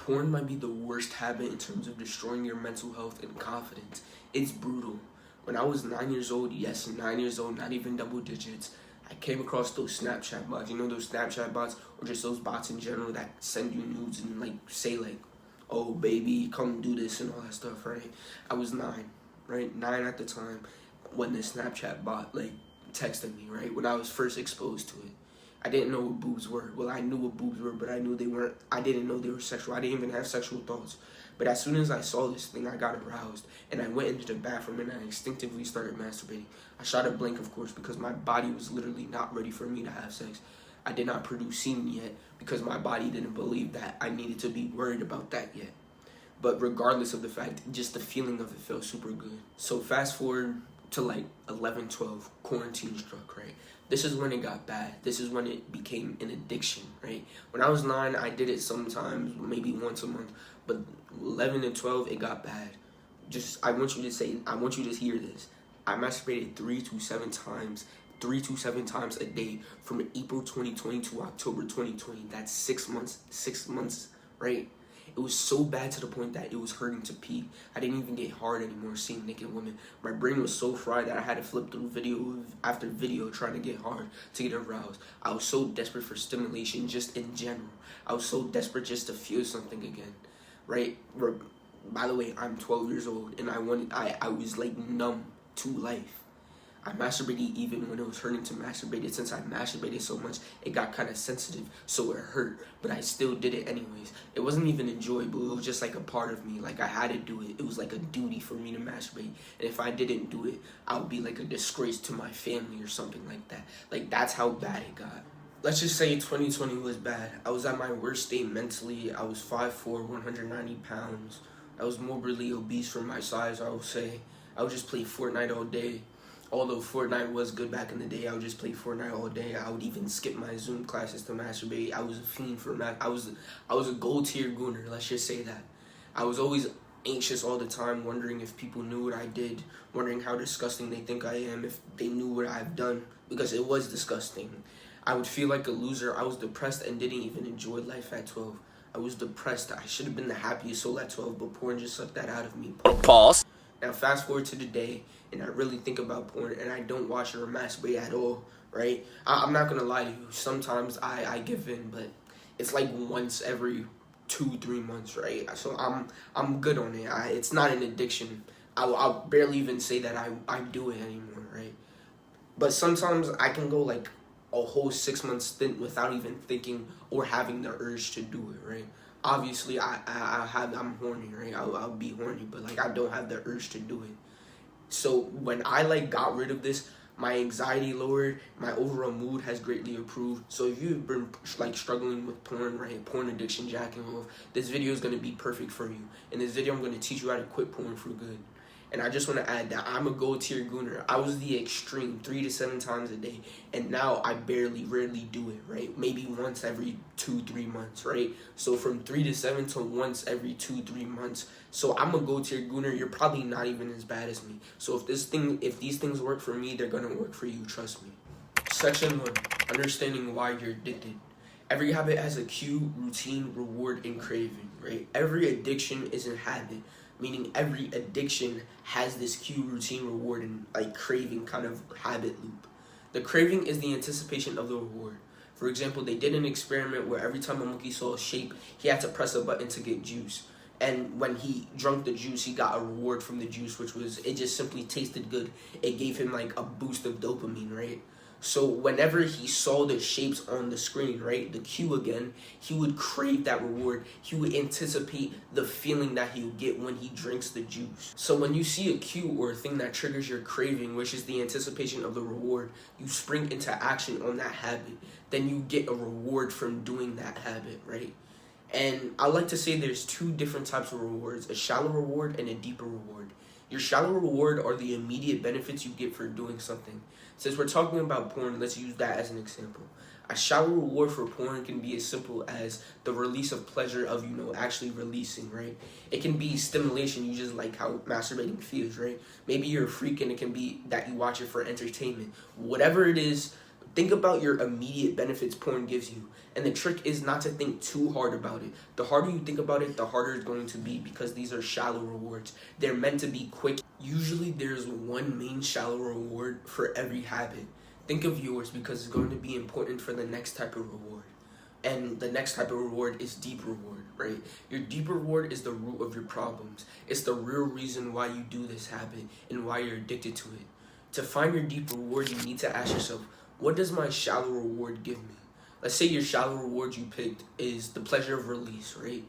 Porn might be the worst habit in terms of destroying your mental health and confidence. It's brutal. When I was 9 years old, yes, 9 years old, not even double digits, I came across those Snapchat bots. You know those Snapchat bots, or just those bots in general that send you nudes and like say like, oh baby, come do this and all that stuff, right? I was 9, right? 9 at the time when the Snapchat bot like texted me, right? When I was first exposed to it. I didn't know what boobs were. Well, I knew what boobs were, but I didn't know they were sexual. I didn't even have sexual thoughts. But as soon as I saw this thing, I got aroused. And I went into the bathroom and I instinctively started masturbating. I shot a blank, of course, because my body was literally not ready for me to have sex. I did not produce semen yet because my body didn't believe that I needed to be worried about that yet. But regardless of the fact, just the feeling of it felt super good. So fast forward to like 11, 12, quarantine struck, right? This is when it got bad. This is when it became an addiction, right? When I was 9, I did it sometimes, maybe once a month. But 11 and 12, it got bad. I want you to hear this. I masturbated 3 to 7 times a day from April 2020 to October 2020. That's 6 months, right? It was so bad to the point that it was hurting to pee. I didn't even get hard anymore seeing naked women. My brain was so fried that I had to flip through video after video trying to get hard, to get aroused. I was so desperate for stimulation just in general. I was so desperate just to feel something again, right? By the way, I'm 12 years old and I was like numb to life. I masturbated even when it was hurting to masturbate it. Since I masturbated so much, it got kind of sensitive, so it hurt. But I still did it anyways. It wasn't even enjoyable. It was just like a part of me. Like I had to do it. It was like a duty for me to masturbate. And if I didn't do it, I would be like a disgrace to my family or something like that. Like that's how bad it got. Let's just say 2020 was bad. I was at my worst state mentally. I was 5'4", 190 pounds. I was morbidly obese for my size, I would say. I would just play Fortnite all day. Although Fortnite was good back in the day, I would just play Fortnite all day. I would even skip my Zoom classes to masturbate. I was a fiend for I was a gold tier gooner, let's just say that. I was always anxious all the time, wondering if people knew what I did, wondering how disgusting they think I am, if they knew what I've done, because it was disgusting. I would feel like a loser. I was depressed and didn't even enjoy life at 12. I was depressed. I should have been the happiest soul at 12, but porn just sucked that out of me. Pause. Now fast forward to today, and I really think about porn, and I don't watch it or masturbate at all, right? I'm not gonna lie to you. Sometimes I give in, but it's like once every 2-3 months, right? So I'm good on it. It's not an addiction. I'll barely even say that I do it anymore, right? But sometimes I can go like a whole 6-month stint without even thinking or having the urge to do it, right? Obviously, I'm horny, right? I'll be horny, but like I don't have the urge to do it. So when I like got rid of this, my anxiety lowered, my overall mood has greatly improved. So if you've been like struggling with porn, right, porn addiction, jacking off, this video is gonna be perfect for you. In this video, I'm gonna teach you how to quit porn for good. And I just want to add that I'm a gold tier gooner. I was the extreme 3 to 7 times a day. And now I rarely do it, right? Maybe once every 2-3 months, right? So from 3 to 7 to once every 2-3 months. So I'm a gold tier gooner. You're probably not even as bad as me. So if these things work for me, they're going to work for you. Trust me. Section 1, understanding why you're addicted. Every habit has a cue, routine, reward, and craving, right? Every addiction is a habit. Meaning every addiction has this cue, routine, reward, and like craving kind of habit loop. The craving is the anticipation of the reward. For example, they did an experiment where every time a monkey saw a shape, he had to press a button to get juice. And when he drank the juice, he got a reward from the juice, which was, it just simply tasted good. It gave him like a boost of dopamine, right? So whenever he saw the shapes on the screen, right, the cue again, he would crave that reward. He would anticipate the feeling that he would get when he drinks the juice. So when you see a cue or a thing that triggers your craving, which is the anticipation of the reward, you spring into action on that habit. Then you get a reward from doing that habit, right? And I like to say there's 2 different types of rewards, a shallow reward and a deeper reward. Your shallow reward are the immediate benefits you get for doing something. Since we're talking about porn, let's use that as an example. A shallow reward for porn can be as simple as the release of pleasure of, actually releasing, right? It can be stimulation, you just like how masturbating feels, right? Maybe you're a freak and it can be that you watch it for entertainment. Whatever it is, Think about your immediate benefits porn gives you. And the trick is not to think too hard about it. The harder you think about it, the harder it's going to be, because these are shallow rewards. They're meant to be quick. Usually there's one main shallow reward for every habit. Think of yours, because it's going to be important for the next type of reward. And the next type of reward is deep reward, right? Your deep reward is the root of your problems. It's the real reason why you do this habit and why you're addicted to it. To find your deep reward, you need to ask yourself, what does my shallow reward give me? Let's say your shallow reward you picked is the pleasure of release, right?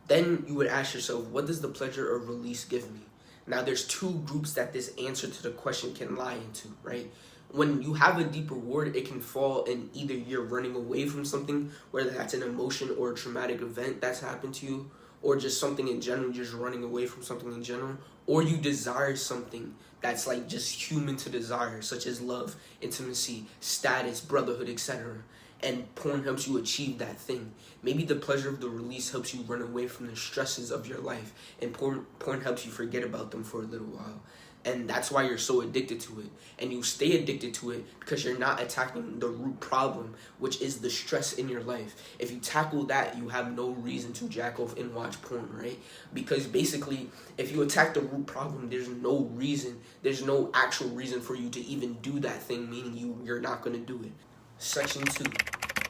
Then you would ask yourself, what does the pleasure of release give me? Now, there's two groups that this answer to the question can lie into, right? When you have a deep reward, it can fall in either you're running away from something, whether that's an emotion or a traumatic event that's happened to you, or just something in general, just running away from something in general, or you desire something that's like just human to desire, such as love, intimacy, status, brotherhood, etc. And porn helps you achieve that thing. Maybe the pleasure of the release helps you run away from the stresses of your life, and porn helps you forget about them for a little while. And that's why you're so addicted to it. And you stay addicted to it because you're not attacking the root problem, which is the stress in your life. If you tackle that, you have no reason to jack off and watch porn, right? Because basically, if you attack the root problem, there's no actual reason for you to even do that thing, meaning you're not going to do it. Section 2.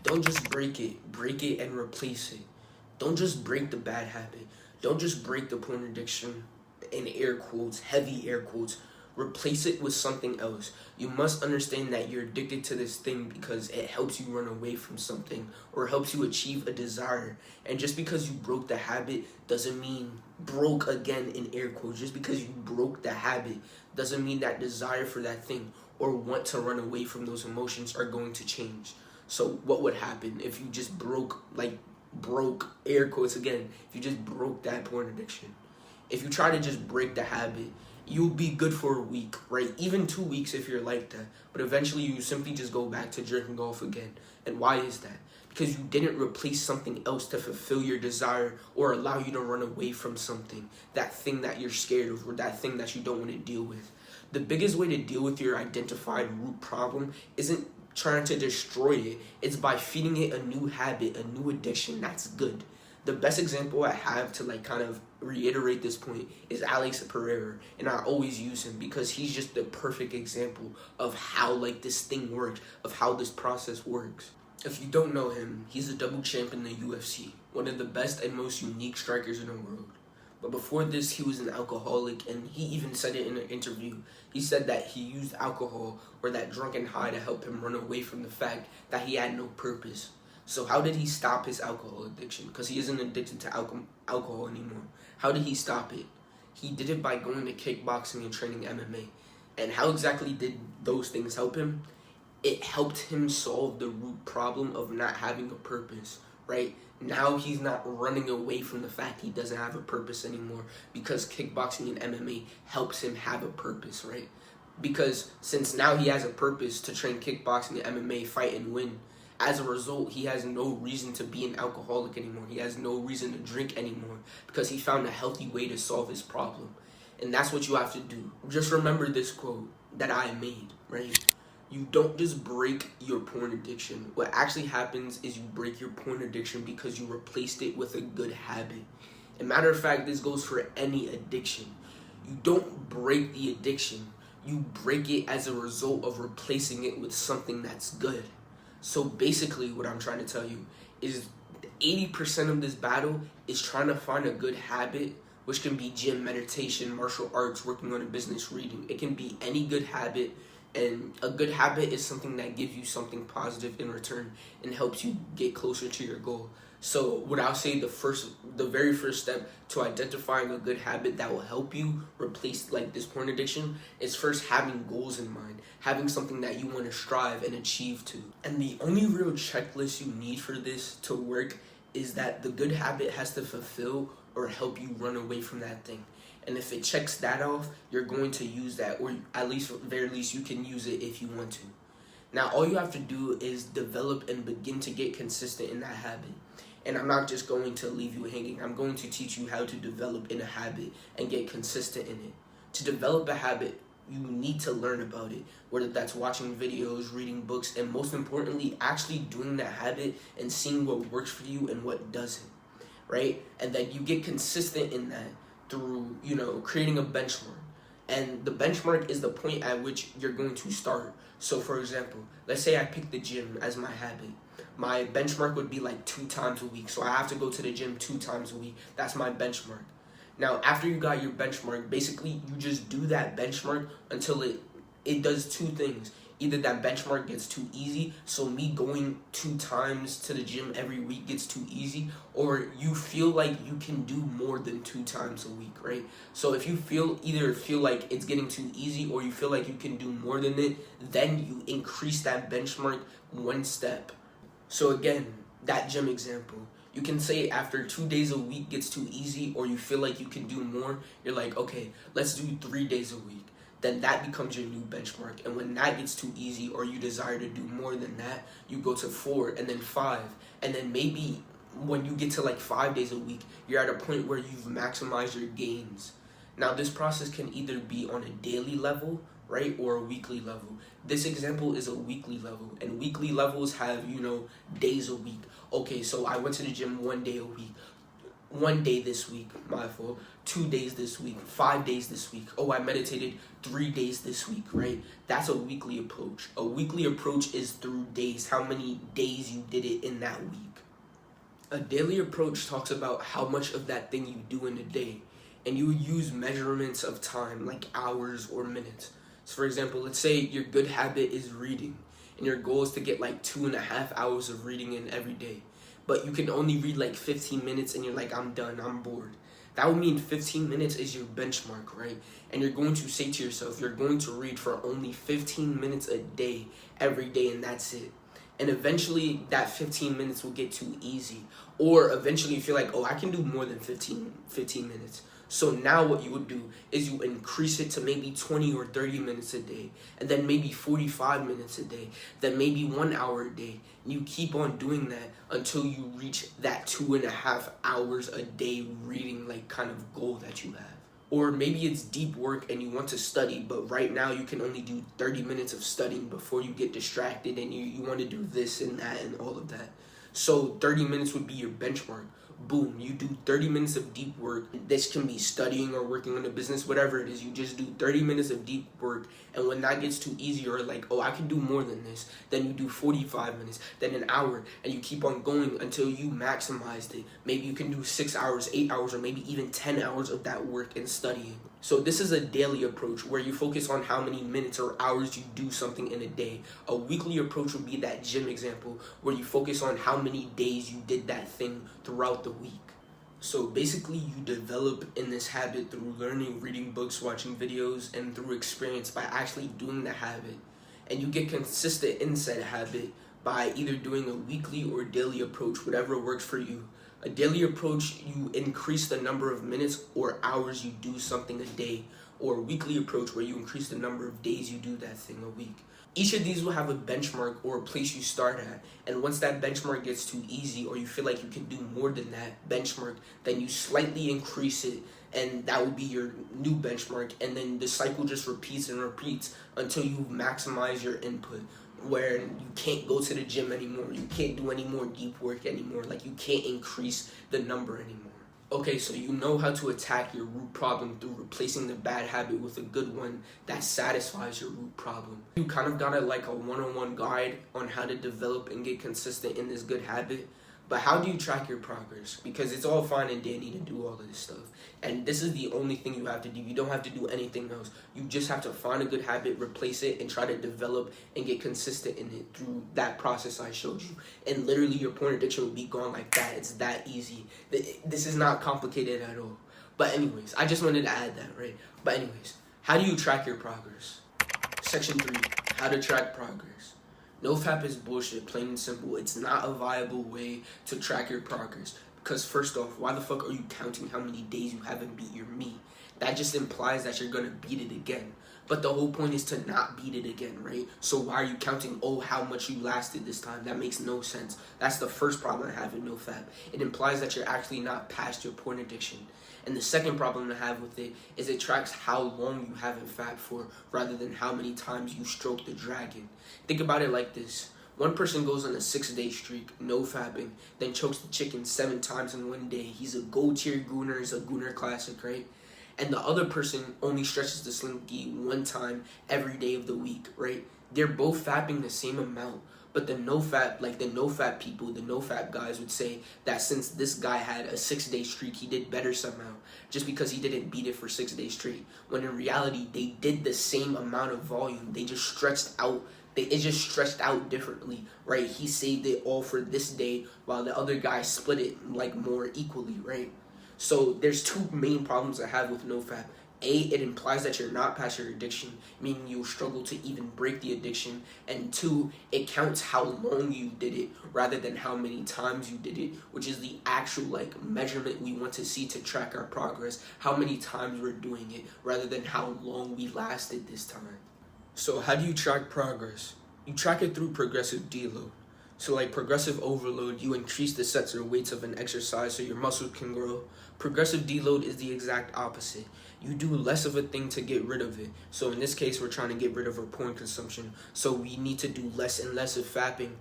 Don't just break it and replace it. Don't just break the bad habit. Don't just break the porn addiction, in air quotes, heavy air quotes. Replace it with something else. You must understand that you're addicted to this thing because it helps you run away from something or helps you achieve a desire. And just because you broke the habit doesn't mean broke, again in air quotes. Just because you broke the habit doesn't mean that desire for that thing or want to run away from those emotions are going to change. So what would happen if you just broke air quotes again, if you just broke that porn addiction? If you try to just break the habit, you'll be good for a week, right? Even 2 weeks if you're like that. But eventually you simply just go back to drinking golf again. And why is that? Because you didn't replace something else to fulfill your desire or allow you to run away from something, that thing that you're scared of or that thing that you don't want to deal with. The biggest way to deal with your identified root problem isn't trying to destroy it. It's by feeding it a new habit, a new addiction that's good. The best example I have to kind of reiterate this point is Alex Pereira, and I always use him because he's just the perfect example of how this thing works, of how this process works. If you don't know him, he's a double champ in the UFC, one of the best and most unique strikers in the world. But before this, he was an alcoholic, and he even said it in an interview. He said that he used alcohol or that drunken high to help him run away from the fact that he had no purpose. So how did he stop his alcohol addiction? Because he isn't addicted to alcohol anymore. How did he stop it? He did it by going to kickboxing and training MMA. And how exactly did those things help him? It helped him solve the root problem of not having a purpose, right? Now he's not running away from the fact he doesn't have a purpose anymore because kickboxing and MMA helps him have a purpose, right? Because since now he has a purpose to train kickboxing and MMA, fight and win, as a result, he has no reason to be an alcoholic anymore. He has no reason to drink anymore because he found a healthy way to solve his problem. And that's what you have to do. Just remember this quote that I made, right? You don't just break your porn addiction. What actually happens is you break your porn addiction because you replaced it with a good habit. As a matter of fact, this goes for any addiction. You don't break the addiction. You break it as a result of replacing it with something that's good. So basically what I'm trying to tell you is 80% of this battle is trying to find a good habit, which can be gym, meditation, martial arts, working on a business, reading. It can be any good habit, and a good habit is something that gives you something positive in return and helps you get closer to your goal. So what I'll say the very first step to identifying a good habit that will help you replace this porn addiction is first having goals in mind, having something that you want to strive and achieve to. And the only real checklist you need for this to work is that the good habit has to fulfill or help you run away from that thing. And if it checks that off, you're going to use that, or at very least you can use it if you want to. Now all you have to do is develop and begin to get consistent in that habit. And I'm not just going to leave you hanging. I'm going to teach you how to develop in a habit and get consistent in it. To develop a habit, you need to learn about it, whether that's watching videos, reading books, and most importantly, actually doing that habit and seeing what works for you and what doesn't, right? And then you get consistent in that through, creating a benchmark. And the benchmark is the point at which you're going to start. So for example, let's say I pick the gym as my habit. My benchmark would be like 2 times a week. So I have to go to the gym 2 times a week. That's my benchmark. Now, after you got your benchmark, basically you just do that benchmark until it does 2 things. Either that benchmark gets too easy, so me going 2 times to the gym every week gets too easy, or you feel like you can do more than 2 times a week, right? So if you either feel like it's getting too easy or you feel like you can do more than it, then you increase that benchmark 1 step. So again, that gym example, you can say after 2 days a week gets too easy or you feel like you can do more, you're like, okay, let's do 3 days a week. Then that becomes your new benchmark. And when that gets too easy or you desire to do more than that, you go to 4 and then 5. And then maybe when you get to like 5 days a week, you're at a point where you've maximized your gains. Now this process can either be on a daily level, right, or a weekly level. This example is a weekly level, and weekly levels have, days a week. Okay, so I went to the gym 1 day a week. 1 day this week, my fault. 2 days this week, 5 days this week. Oh, I meditated 3 days this week, right? That's a weekly approach. A weekly approach is through days, how many days you did it in that week. A daily approach talks about how much of that thing you do in a day, and you use measurements of time, like hours or minutes. So for example, let's say your good habit is reading, and your goal is to get like 2.5 hours of reading in every day. But you can only read like 15 minutes and you're like, I'm done, I'm bored. That would mean 15 minutes is your benchmark, right? And you're going to say to yourself, you're going to read for only 15 minutes a day, every day, and that's it. And eventually that 15 minutes will get too easy. Or eventually you feel like, oh, I can do more than 15 minutes. So now what you would do is you increase it to maybe 20 or 30 minutes a day, and then maybe 45 minutes a day, then maybe 1 hour a day. And you keep on doing that until you reach that 2.5 hours a day reading like kind of goal that you have. Or maybe it's deep work and you want to study, but right now you can only do 30 minutes of studying before you get distracted and you want to do this and that and all of that. So 30 minutes would be your benchmark. Boom, you do 30 minutes of deep work. This can be studying or working on a business, whatever it is. You just do 30 minutes of deep work, and when that gets too easy or like, oh, I can do more than this, then you do 45 minutes, then an hour, and you keep on going until you maximized it. Maybe you can do 6 hours, 8 hours, or maybe even 10 hours of that work and studying. So this is a daily approach where you focus on how many minutes or hours you do something in a day. A weekly approach would be that gym example where you focus on how many days you did that thing throughout the week. So basically you develop in this habit through learning, reading books, watching videos, and through experience by actually doing the habit. And you get consistent in said habit by either doing a weekly or daily approach, whatever works for you. A daily approach, you increase the number of minutes or hours you do something a day, or a weekly approach where you increase the number of days you do that thing a week. Each of these will have a benchmark or a place you start at, and once that benchmark gets too easy or you feel like you can do more than that benchmark, then you slightly increase it, and that will be your new benchmark, and then the cycle just repeats and repeats until you maximize your input, where you can't go to the gym anymore, you can't do any more deep work anymore, like you can't increase the number anymore. Okay, so you know how to attack your root problem through replacing the bad habit with a good one that satisfies your root problem. You kind of got a one-on-one guide on how to develop and get consistent in this good habit. But how do you track your progress? Because it's all fine and dandy to do all of this stuff. And this is the only thing you have to do. You don't have to do anything else. You just have to find a good habit, replace it, and try to develop and get consistent in it through that process I showed you. And literally your porn addiction will be gone like that. It's that easy. This is not complicated at all. But anyways, I just wanted to add that, right? But anyways, how do you track your progress? Section 3, how to track progress. NoFap is bullshit, plain and simple. It's not a viable way to track your progress. Because first off, why the fuck are you counting how many days you haven't beat your meat? That just implies that you're going to beat it again. But the whole point is to not beat it again, right? So why are you counting, oh, how much you lasted this time? That makes no sense. That's the first problem I have with NoFap. It implies that you're actually not past your porn addiction. And the second problem I have with it is it tracks how long you haven't fapped for rather than how many times you stroke the dragon. Think about it like this. One person goes on a 6-day streak, no fapping, then chokes the chicken 7 times in one day. He's a gold tier gooner, he's a gooner classic, right? And the other person only stretches the slinky 1 time every day of the week, right? They're both fapping the same amount. But the no-fap people, the no-fap guys would say that since this guy had a 6-day streak, he did better somehow, just because he didn't beat it for 6 days straight. When in reality, they did the same amount of volume. They just stretched out. It just stretched out differently, right? He saved it all for this day, while the other guy split it like more equally, right? So there's 2 main problems I have with NoFap. A, it implies that you're not past your addiction, meaning you'll struggle to even break the addiction. And 2, it counts how long you did it rather than how many times you did it, which is the actual measurement we want to see to track our progress, how many times we're doing it rather than how long we lasted this time. So how do you track progress? You track it through progressive deload. So like progressive overload, you increase the sets or weights of an exercise so your muscles can grow. Progressive deload is the exact opposite. You do less of a thing to get rid of it. So in this case, we're trying to get rid of our porn consumption. So we need to do less and less of fapping.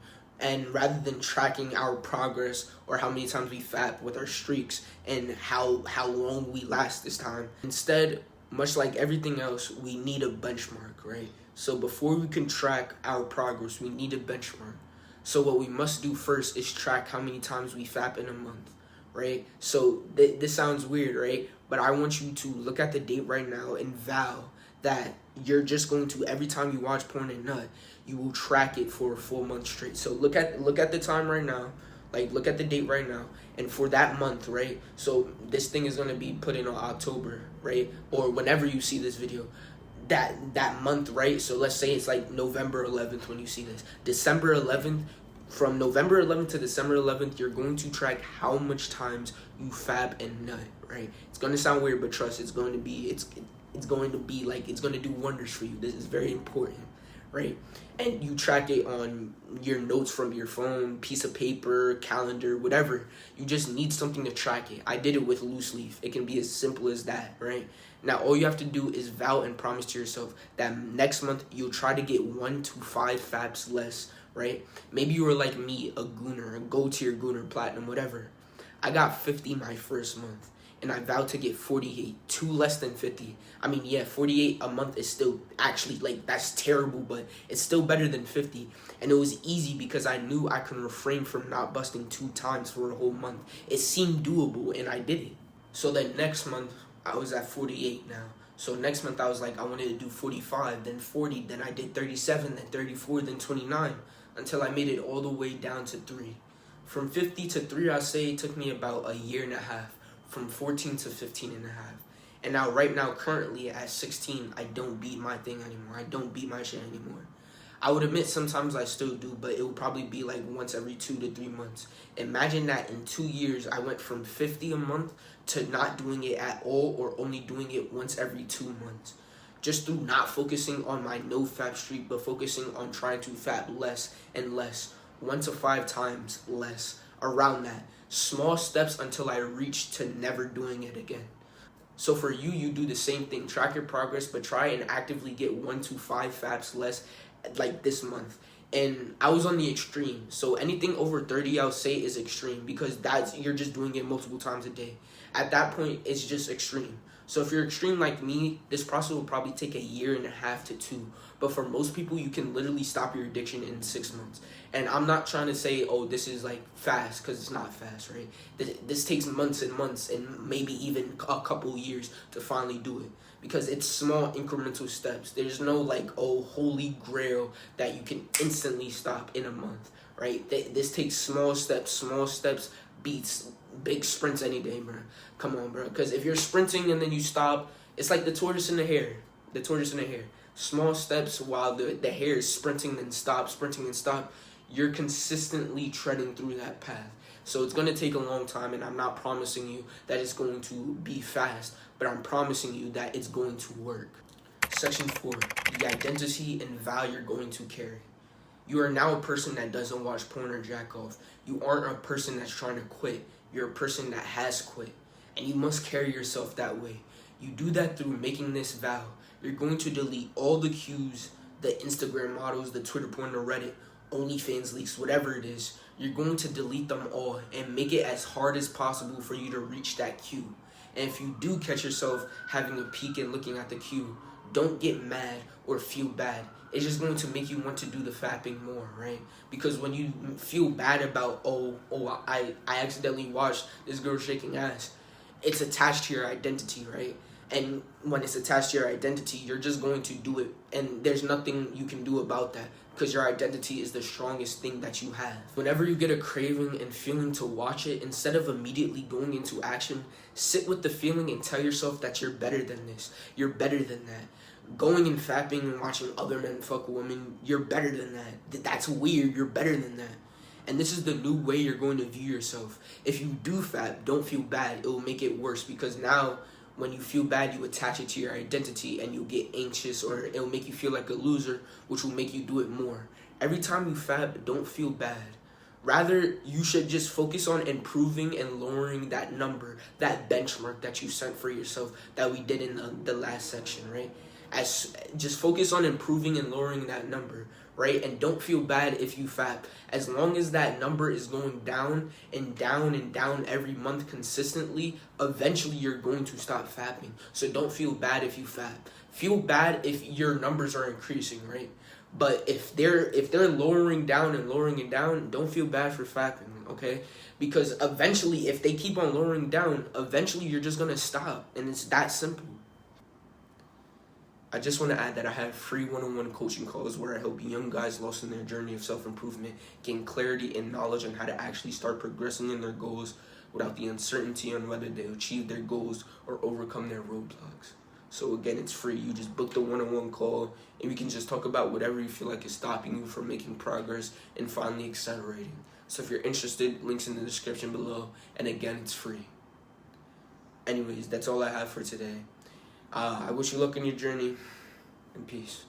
And rather than tracking our progress or how many times we fap with our streaks and how long we last this time, instead, much like everything else, we need a benchmark, right? So before we can track our progress, we need a benchmark. So what we must do first is track how many times we fap in a month, right? So this sounds weird, right? But I want you to look at the date right now and vow that you're just going to, every time you watch porn and nut, you will track it for a full month straight. So look at the time right now, look at the date right now, and for that month, right? So this thing is going to be put in on October, right? Or whenever you see this video. That month, right? So let's say it's like November 11th when you see this. December 11th, from November 11th to December 11th, you're going to track how much times you fab and nut, right? It's going to sound weird, but trust, it's going to do wonders for you. This is very important, right? And you track it on your notes from your phone, piece of paper, calendar, whatever. You just need something to track it. I did it with loose leaf. It can be as simple as that, right? Now, all you have to do is vow and promise to yourself that next month you'll try to get 1 to 5 faps less, right? Maybe you were like me, a gooner, a gold tier gooner, platinum, whatever. I got 50 my first month, and I vowed to get 48, 2 less than 50. I mean, yeah, 48 a month is still actually, that's terrible, but it's still better than 50. And it was easy because I knew I could refrain from not busting 2 times for a whole month. It seemed doable, and I did it. So then next month, I was at 48 now. So next month I was like, I wanted to do 45, then 40, then I did 37, then 34, then 29, until I made it all the way down to 3. From 50 to 3, I'd say it took me about a year and a half, from 14 to 15 and a half. And now, right now, currently at 16, I don't beat my thing anymore. I don't beat my shit anymore. I would admit sometimes I still do, but it would probably be like once every 2 to 3 months. Imagine that in 2 years, I went from 50 a month to not doing it at all or only doing it once every 2 months. Just through not focusing on my no fap streak, but focusing on trying to fap less and less, 1 to 5 times less, around that. Small steps until I reach to never doing it again. So for you, you do the same thing. Track your progress, but try and actively get 1 to 5 faps less like this month. And I was on the extreme. So anything over 30, I would say is extreme because you're just doing it multiple times a day. At that point, it's just extreme. So if you're extreme like me, this process will probably take a year and a half to 2. But for most people, you can literally stop your addiction in 6 months. And I'm not trying to say, oh, this is fast, because it's not fast, right? This takes months and months and maybe even a couple years to finally do it. Because it's small incremental steps. There's no holy grail that you can instantly stop in a month, right? This takes small steps beats big sprints any day, bro. Come on, bro. Because if you're sprinting and then you stop, it's like the tortoise and the hare. Small steps while the hare is sprinting and stop. You're consistently treading through that path. So it's going to take a long time, and I'm not promising you that it's going to be fast, but I'm promising you that it's going to work. Section 4, the identity and vow you're going to carry. You are now a person that doesn't watch porn or jack off. You aren't a person that's trying to quit. You're a person that has quit. And you must carry yourself that way. You do that through making this vow. You're going to delete all the cues, the Instagram models, the Twitter porn, the Reddit, OnlyFans leaks, whatever it is. You're going to delete them all and make it as hard as possible for you to reach that cue. And if you do catch yourself having a peek and looking at the cue, don't get mad or feel bad. It's just going to make you want to do the fapping more, right? Because when you feel bad about, I accidentally watched this girl shaking ass, it's attached to your identity, right? And when it's attached to your identity, you're just going to do it. And there's nothing you can do about that because your identity is the strongest thing that you have. Whenever you get a craving and feeling to watch it, instead of immediately going into action, sit with the feeling and tell yourself that you're better than this. You're better than that. Going and fapping and watching other men fuck women, you're better than that. That's weird. You're better than that. And this is the new way you're going to view yourself. If you do fap, don't feel bad. It will make it worse because now when you feel bad, you attach it to your identity and you'll get anxious or it'll make you feel like a loser, which will make you do it more. Every time you fap, don't feel bad. Rather, you should just focus on improving and lowering that number, that benchmark that you set for yourself that we did in the last section, right? Just focus on improving and lowering that number, right? And don't feel bad if you fap. As long as that number is going down and down and down every month consistently, eventually you're going to stop fapping. So don't feel bad if you fap. Feel bad if your numbers are increasing, right? But if they're lowering down and lowering it down, don't feel bad for fapping, okay? Because eventually, if they keep on lowering down, eventually you're just gonna stop, and it's that simple. I just want to add that I have free one-on-one coaching calls where I help young guys lost in their journey of self-improvement gain clarity and knowledge on how to actually start progressing in their goals without the uncertainty on whether they'll achieve their goals or overcome their roadblocks. So again, it's free. You just book the one-on-one call and we can just talk about whatever you feel like is stopping you from making progress and finally accelerating. So if you're interested, links in the description below. And again, it's free. Anyways, that's all I have for today. I wish you luck in your journey, and peace.